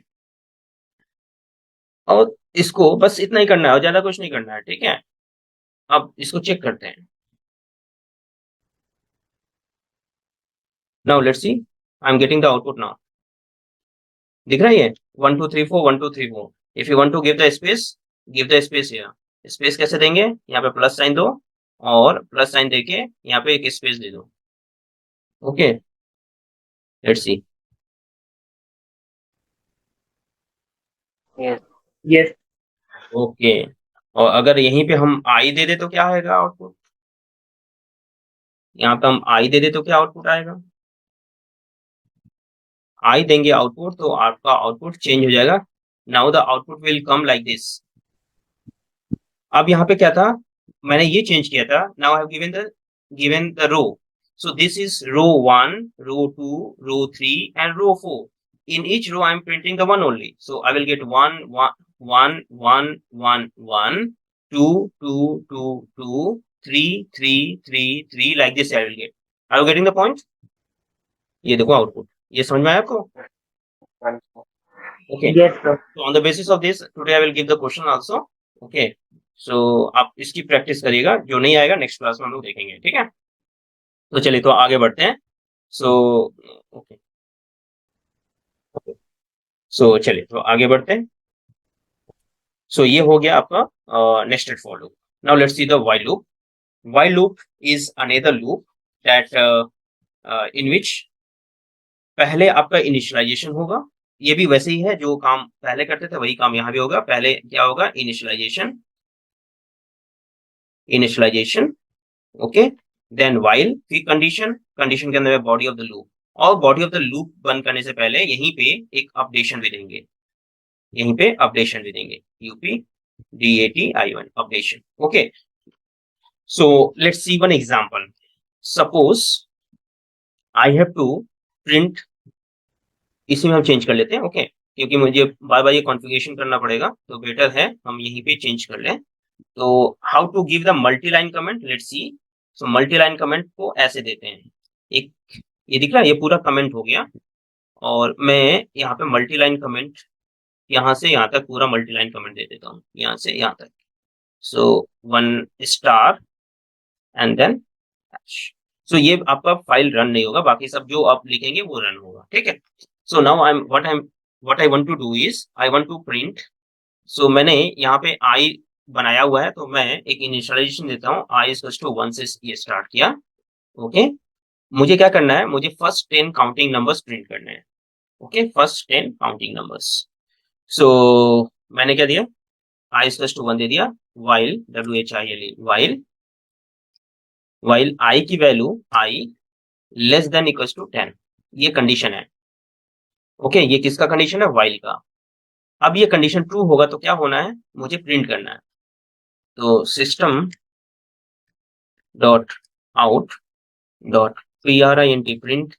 और इसको बस इतना ही करना है और ज्यादा कुछ नहीं करना है, ठीक है? अब इसको चेक करते हैं। Now let's see, I'm getting the output now. दिख रहा है ये 1 2 3 4, 1 2 3 4। If you want to give the space, give the space here. Space कैसे देंगे? यहाँ पे प्लस साइन दो, और प्लस साइन देके यहाँ पे एक स्पेस दे दो। Okay, let's C. Yes. Yes. Okay, और अगर यहीं पे हम आई दे दे तो क्या आएगा आउटपुट? यहाँ पे हम आई दे दे तो क्या आउटपुट आएगा? आई देंगे आउटपुट तो आपका आउटपुट चेंज हो जाएगा। Now the output will come like this. अब यहाँ पे क्या था, मैंने ये चेंज किया था। Now I have given the row. So this is row 1, row 2, row 3 and row 4। In each row, I am printing the one only. So I will get 1 1 1 1 1 1, 2 2 2 2, 3 3 3 3, like this I will get. Are you getting the point? ये देखो output, ये समझ में आया आपको? Okay. Yes, sir. So on the basis of this, today I will give the question also. Okay. So आप इसकी practice करिएगा, जो नहीं आएगा नेक्स्ट क्लास में हम लोग देखेंगे, ठीक है? तो चलिए, तो आगे बढ़ते हैं। सो ओके, सो चलिए तो आगे बढ़ते हैं। सो ये हो गया आपका nested for loop. Now let's see the while loop. While loop is another loop that in which पहले आपका इनिशियलाइजेशन होगा। ये भी वैसे ही है, जो काम पहले करते थे वही काम यहाँ भी होगा। पहले क्या होगा? Initialization, initialization, okay, then while, फिर कंडीशन, कंडीशन के अंदर बॉडी ऑफ द लूप, और बॉडी ऑफ द लूप बंद करने से पहले यहीं पे एक अपडेशन भी देंगे, यहीं पे अपडेशन भी देंगे, यूपी DATI1 updation. Okay, so let's see one example. Suppose I have to print, इसी में हम चेंज कर लेते हैं, ओके, क्योंकि मुझे बार बार ये कॉन्फ़िगरेशन करना पड़ेगा, तो बेटर है हम यहीं पे चेंज कर लें। तो how to give the multi line comment, let's see. So multi line comment को ऐसे देते हैं, एक, ये दिख रहा है, ये पूरा कमेंट हो गया, और मैं यहाँ पे मल्टी लाइन कमेंट यहाँ से यहाँ तक पूरा मल्टी लाइन कमेंट दे देता हूँ, यहाँ से यहाँ तक। सो 1 स्टार एंड देन हैश। सो ये आपका फाइल रन नहीं होगा, बाकी सब जो आप लिखेंगे वो रन होगा, ठीक है? So now what I want to do is I want to print. So मैंने यहाँ पे आई बनाया हुआ है, तो मैं एक इनिशियलाइजेशन देता हूँ, आई इक्वल्स टू 1 से ये स्टार्ट किया, ओके। मुझे क्या करना है? मुझे फर्स्ट 10 काउंटिंग नंबर्स प्रिंट करने हैं, ओके, फर्स्ट 10 काउंटिंग नंबर्स। सो मैंने क्या दिया? आई इक्वल्स टू 1 दे दिया, while WHILE, while आई की value i less than equals to 10, ये कंडीशन है, ओके। ये किसका कंडीशन है? while का। अब ये कंडीशन ट्रू होगा तो क्या होना है? मुझे प्रिंट करना है। तो system dot out dot print print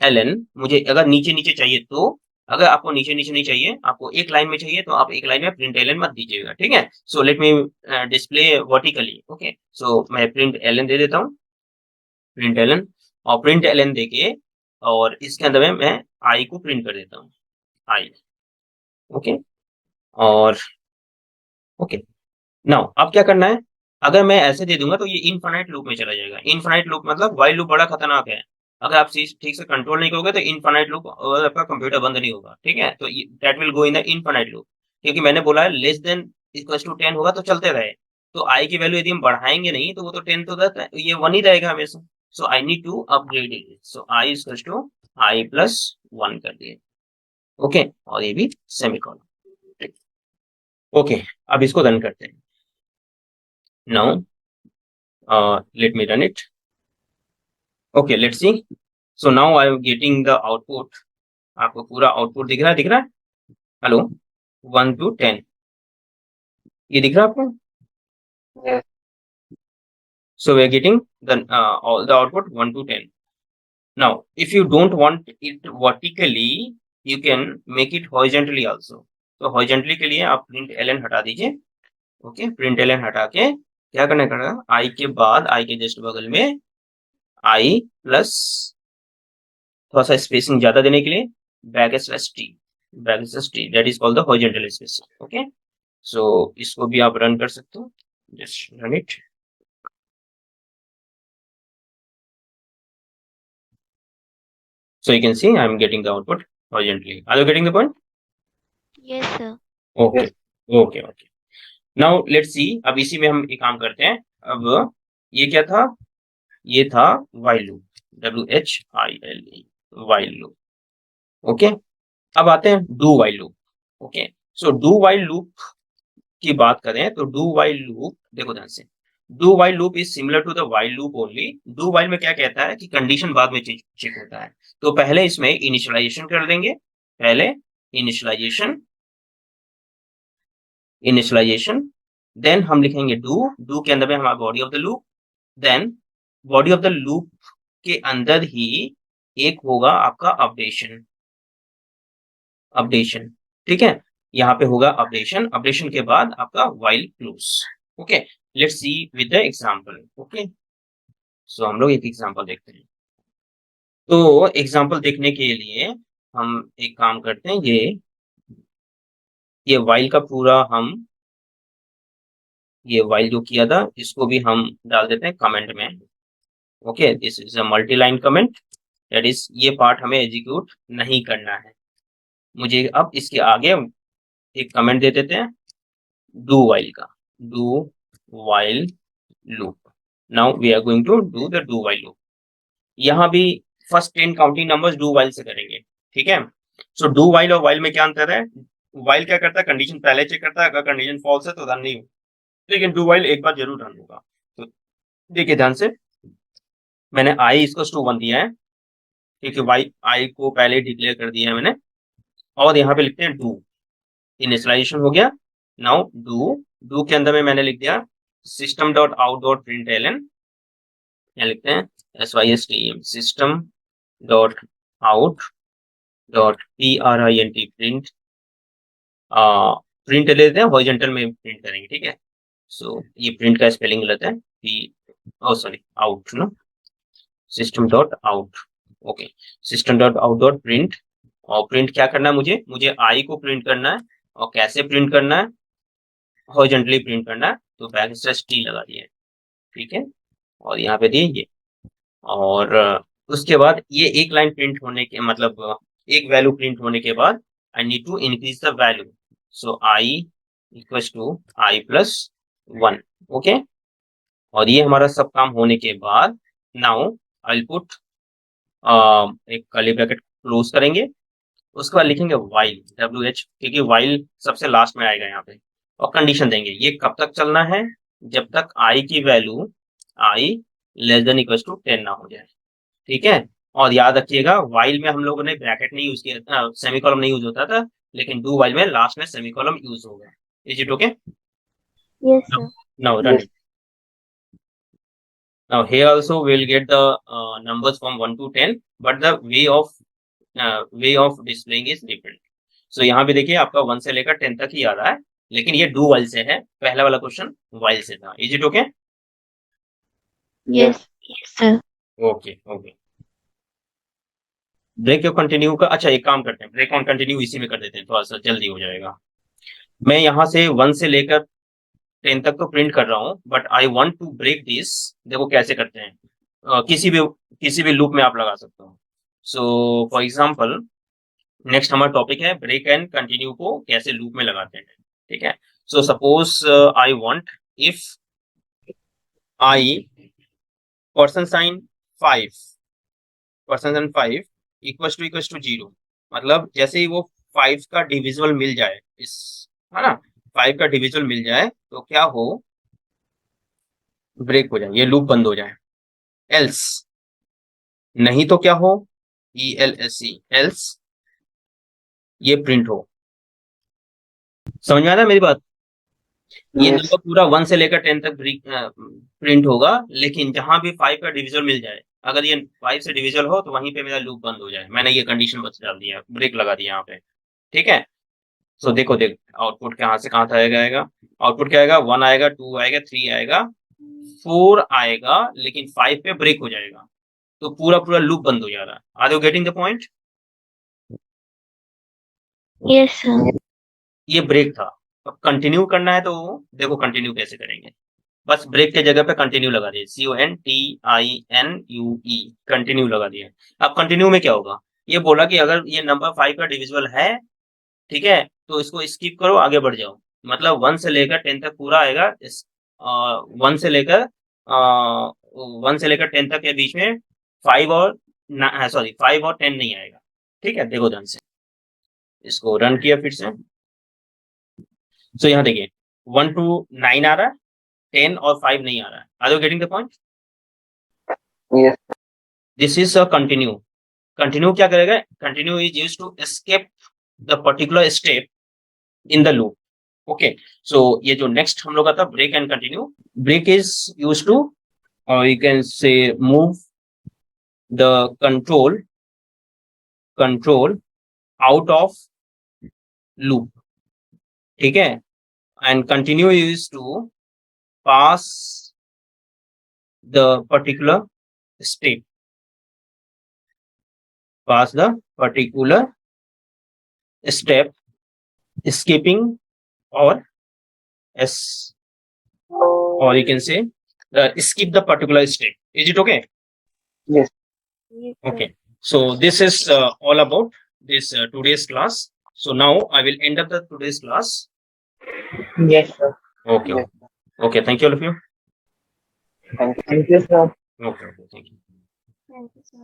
ln। मुझे अगर नीचे नीचे चाहिए तो, अगर आपको नीचे नीचे नहीं चाहिए, आपको एक लाइन में चाहिए, तो आप एक लाइन में प्रिंट ln मत दीजिएगा, ठीक है। So let me display vertically. Okay, so मैं प्रिंट ln दे देता हूँ, प्रिंट ln। और प्रिंट ln देके और इसके अंदर में मैं आई को प्रिंट कर देता हूँ, आई। ओके, और ओके, नाउ अब क्या करना है, अगर मैं ऐसे दे दूंगा तो ये इनफाइनाइट लूप में चला जाएगा। इनफाइनाइट लूप मतलब व्हाइल लूप बड़ा खतरनाक है। अगर आप ठीक से कंट्रोल नहीं करोगे तो इनफाइनाइट लूप, आपका कंप्यूटर बंद नहीं होगा, ठीक है। तो that will go in the infinite loop, क्योंकि मैंने बोला है लेस देन इक्वल टू 10 होगा तो चलते रहे। तो आई की वैल्यू यदि हम बढ़ाएंगे नहीं तो वो तो 10 तो ये 1 ही रहेगा हमेशा। So I need to upgrade it, so I equal to I plus 1 कर दिए। ओके, और ये भी सेमीकोलन। ओके, अब इसको रन करते हैं। Now let me run it. Okay, let's see. So now I am getting the output. आपको पूरा आउटपुट दिख रहा है, दिख रहा है? हेलो, 1 to 10, ये दिख रहा है आपको? Yes. So we are getting all the output 1 to 10. Now, if you don't want it vertically, you can make it horizontally also. तो horizontally के लिए आप print ln हटा दीजिए। ओके, print ln हटा के क्या करना पड़ेगा, i के बाद, i के जस्ट बगल में i प्लस थोड़ा सा स्पेसिंग ज्यादा देने के लिए back slash T that is called the horizontal spacing. Okay, so इसको भी आप रन कर सकते हो, just run it. So you can see I am getting the output horizontally. Are you getting the point? Yes, sir. Okay, Yes. okay, okay. Now let's see, अब इसी में हम एक काम करते हैं। अब ये क्या था, ये था while loop, WHILE, while loop। Okay, अब आते हैं do while loop। Okay, so do while loop की बात करें तो डू वाइल लूप, देखो ध्यान से, do while loop is similar to the while loop only. Do while में क्या कहता है कि कंडीशन बाद में चेक होता है। तो पहले इसमें इनिशियलाइजेशन कर देंगे, पहले इनिशियलाइजेशन, इनिशियलाइजेशन, देन हम लिखेंगे डू के अंदर में हमारा body of the loop, then body of the loop के अंदर ही एक होगा आपका अपडेशन, अपडेशन, ठीक है। यहाँ पे होगा अपडेशन, अपडेशन के बाद आपका while close. Okay, let's see with the example. Okay, so हम लोग एक एग्जांपल देखते हैं। तो एग्जांपल देखने के लिए हम एक काम करते हैं, ये व्हाइल का पूरा हम, ये व्हाइल जो किया था इसको भी हम डाल देते हैं कमेंट में। Okay, this is a multi line comment, that is ये पार्ट हमें एग्जीक्यूट नहीं करना है। मुझे अब इसके आगे एक कमेंट दे देते हैं डू वाइल का, do while loop. Now we are going to do the do while loop. यहाँ भी first 10 counting numbers do while से करेंगे, ठीक है। सो डू वाइल और वाइल में क्या अंतर है, वाइल क्या करता है, कंडीशन पहले चेक करता है, अगर कंडीशन फॉल्स है तो रन नहीं होगा, लेकिन डू वाइल एक बार जरूर रन होगा। तो देखिए ध्यान से, मैंने आई इसको टू 1 दिया है, क्योंकि वाई आई को पहले डिक्लेयर कर दिया है मैंने। और यहाँ पे लिखते हैं डू, इनिशियलाइजेशन हो गया। नाउ डू के अंदर में मैंने लिख दिया system dot out dot println, यहाँ लिखते हैं SYSTM, system dot out dot PRINT, print, print ले लेते हैं, हॉरिजॉन्टल में प्रिंट करेंगे, ठीक है। सो ये प्रिंट का स्पेलिंग गलत है, सॉरी आउट ना, system dot out. Okay, system dot out dot print, और प्रिंट क्या करना है, मुझे आई को प्रिंट करना है। और कैसे प्रिंट करना है, हॉरिजॉन्टली प्रिंट करना है, तो बैक स्लैश टी लगा दिया है, ठीक है। और यहाँ पे दिए ये, और उसके बाद ये एक लाइन प्रिंट होने के मतलब एक वैल्यू प्रिंट होने के बाद I need to increase the value, so i equals to I plus 1। Okay, और ये हमारा सब काम होने के बाद नाउ आई पुट एक कर्ली ब्रैकेट क्लोज करेंगे, उसके बाद लिखेंगे वाइल, WH, क्योंकि वाइल सबसे लास्ट में आएगा यहाँ पे, और कंडीशन देंगे ये कब तक चलना है, जब तक आई की value i less than equal to 10 ना हो जाए, ठीक है। और याद रखिएगा वाइल में हम लोगों ने ब्रैकेट नहीं यूज किया, सेमीकोलन नहीं यूज होता था, लेकिन डू वाइल में लास्ट में सेमीकोलन यूज होगा। Is it okay? Yes, sir. Now run Yes. It. Now here also we'll get the numbers from 1 to 10, but the way of displaying is different. So यहाँ पे देखिए आपका 1 से लेकर 10 तक ही आ रहा है, लेकिन ये डू वाइल से है, पहला वाला क्वेश्चन वाइल से था. Is it okay? Yes. Yes, sir. Okay okay. Break और कंटिन्यू का, अच्छा एक काम करते हैं, ब्रेक ऑन कंटिन्यू इसी में कर देते हैं, थोड़ा सा जल्दी हो जाएगा. मैं यहाँ से 1 से लेकर 10 तक तो प्रिंट कर रहा हूँ, but I want to break this. देखो कैसे करते हैं. किसी भी लूप में आप लगा सकते हो. सो फॉर एग्जांपल नेक्स्ट हमारा टॉपिक है ब्रेक एंड कंटिन्यू को कैसे लूप में लगाते हैं. ठीक है. So suppose I want if i percent sign 5 equals to 0, मतलब जैसे ही वो 5 का डिविजिबल मिल जाए, इस है ना, 5 का डिविजिबल मिल जाए तो क्या हो, ब्रेक हो जाए, ये लूप बंद हो जाए. एल्स, नहीं तो क्या हो, ELSE, एल्स ये प्रिंट हो. समझ में आ रहा है मेरी बात? ये Yes. नंबर पूरा 1 से लेकर 10 तक प्रिंट होगा, लेकिन जहां भी 5 का डिविजन मिल जाए, अगर ये 5 से डिविजन हो तो वहीं पे मेरा लूप बंद हो जाए. मैंने ये कंडीशन बस डाल दिया, ब्रेक लगा दिया यहाँ पे. ठीक है. सो देखो आउटपुट कहाँ से कहाँ तक आएगा. आउटपुट क्या आएगा, 1 आएगा, 2 आएगा, 3 आएगा, 4 आएगा, लेकिन 5 पे ब्रेक हो जाएगा. तो पूरा पूरा लूप बंद हो जा रहा है. Are you getting the point? Yes, sir. ये ब्रेक था. अब कंटिन्यू करना है तो देखो कंटिन्यू कैसे करेंगे. बस ब्रेक के जगह पे कंटिन्यू लगा दिए, CONTINUE, कंटिन्यू लगा दिया. अब कंटिन्यू में क्या होगा, ये बोला कि अगर ये नंबर 5 का डिविजिबल है, ठीक है, तो इसको स्किप करो, आगे बढ़ जाओ. मतलब 1 से लेकर 10 तक पूरा आएगा. इस 1 से लेकर 1 से लेकर 10 तक के बीच में 5 और 5 और 10 नहीं आएगा. ठीक है. देखो ध्यान से, इसको रन किया फिर से. सो यहाँ देखिए 1 to 9 आ रहा है, 10 और 5 नहीं आ रहा है. Are you getting the point? Yes. This is a continue. Continue क्या करेगा, continue is used to escape the particular step in the loop. Okay. So ये जो नेक्स्ट हम लोग का था break and continue. Break is used to, और you can say move the control out of loop. ठीक है. And continue is to pass the particular step, pass the particular step, skipping or s, or you can say skip the particular step. Is it okay? Yes. Yes, sir. Okay. So this is all about this today's class. So now I will end up the today's class. Yes, sir. Okay. Yes. Okay. Thank you all of you. Thank you, sir. Okay. Thank you. Thank you, sir.